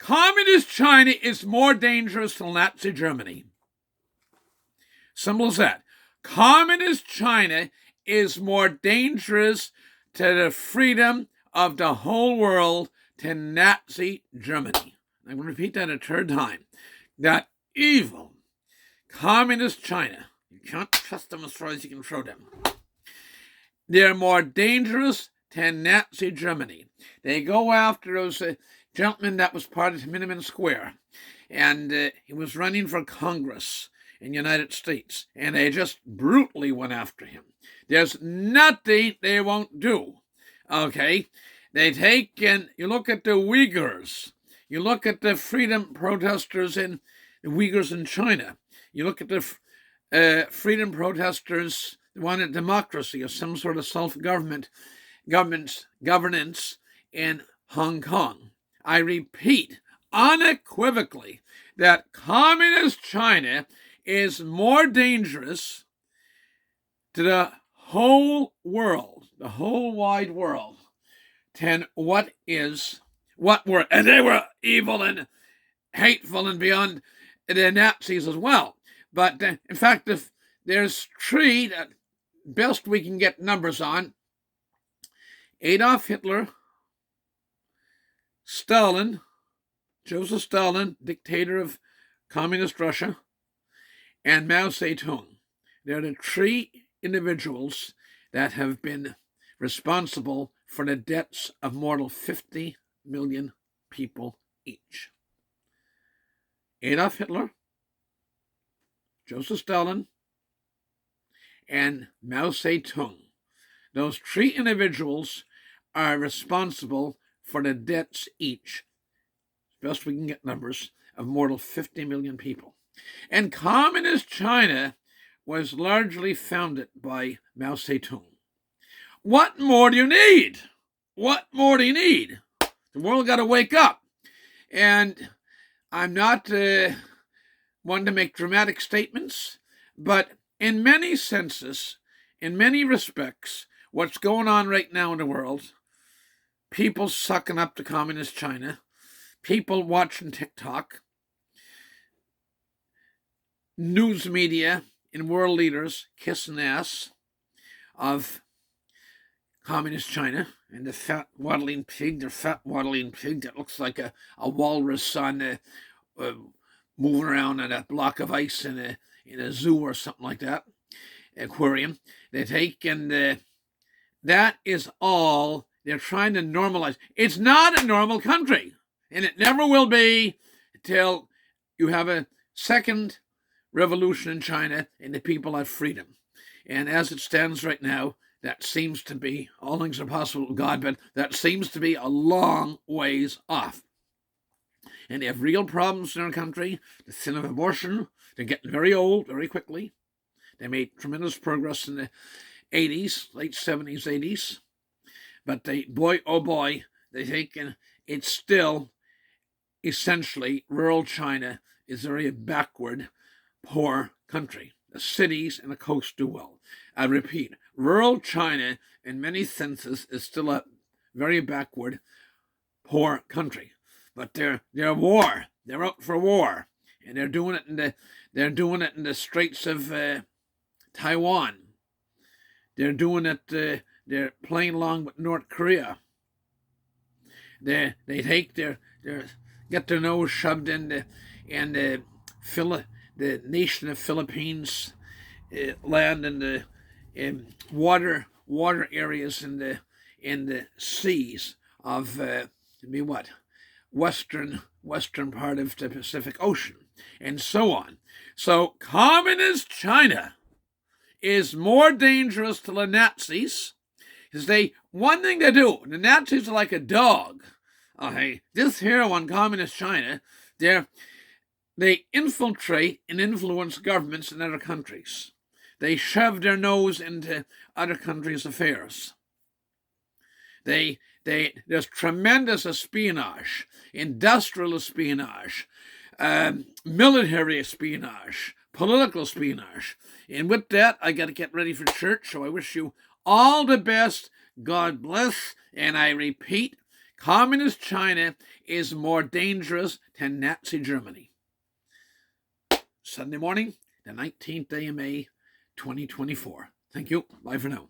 Communist China is more dangerous than Nazi Germany. Simple as that. Communist China is more dangerous to the freedom of the whole world than Nazi Germany. I'm going to repeat that a third time. That evil communist China, you can't trust them as far as you can throw them. They're more dangerous than Nazi Germany. They go after those gentleman that was part of Tiananmen Square, and he was running for Congress in the United States, and they just brutally went after him. There's nothing they won't do, okay? They take, and you look at the Uyghurs, you look at the freedom protesters in the Uyghurs in China, you look at the freedom protesters who wanted democracy or some sort of self-governance in Hong Kong. I repeat unequivocally that communist China is more dangerous to the whole world, the whole wide world, than and they were evil and hateful and beyond the Nazis as well. But in fact, if there's three that best we can get numbers on: Adolf Hitler, Stalin, Joseph Stalin, dictator of communist Russia, and Mao Zedong. They're the three individuals that have been responsible for the deaths of more than 50 million people each. Adolf Hitler, Joseph Stalin, and Mao Zedong. Those three individuals are responsible for the deaths each, best we can get numbers, of more than 50 million people. And communist China was largely founded by Mao Zedong. What more do you need? What more do you need? The world got to wake up. And I'm not one to make dramatic statements, but in many senses, in many respects, what's going on right now in the world, people sucking up to communist China, people watching TikTok, news media and world leaders kissing the ass of communist China, and the fat waddling pig that looks like a walrus on moving around on a block of ice in a zoo or something like that, aquarium. They take, and that is all they're trying to normalize. It's not a normal country, and it never will be until you have a second revolution in China and the people have freedom. And as it stands right now, that seems to be, all things are possible with God, but that seems to be a long ways off. And they have real problems in our country. The sin of abortion, they're getting very old very quickly. They made tremendous progress in the 80s, late 70s, 80s. But boy, they take, and it's still essentially rural China is a very backward, poor country. The cities and the coast do well. I repeat, rural China, in many senses, is still a very backward, poor country. But they're war. They're out for war, and they're doing it in the Straits of Taiwan. They're doing it. They're playing along with North Korea. They get their nose shoved in the nation of Philippines land and the water areas in the seas of western part of the Pacific Ocean, and so on. So communist China is more dangerous to the Nazis, because one thing they do, the Nazis are like a dog. Okay, this here one, communist China, they infiltrate and influence governments in other countries. They shove their nose into other countries' affairs. There's tremendous espionage, industrial espionage, military espionage, political espionage. And with that, I got to get ready for church, so I wish you all the best. God bless. And I repeat, Communist China is more dangerous than Nazi Germany. Sunday morning, the 19th day of May, 2024. Thank you. Bye for now.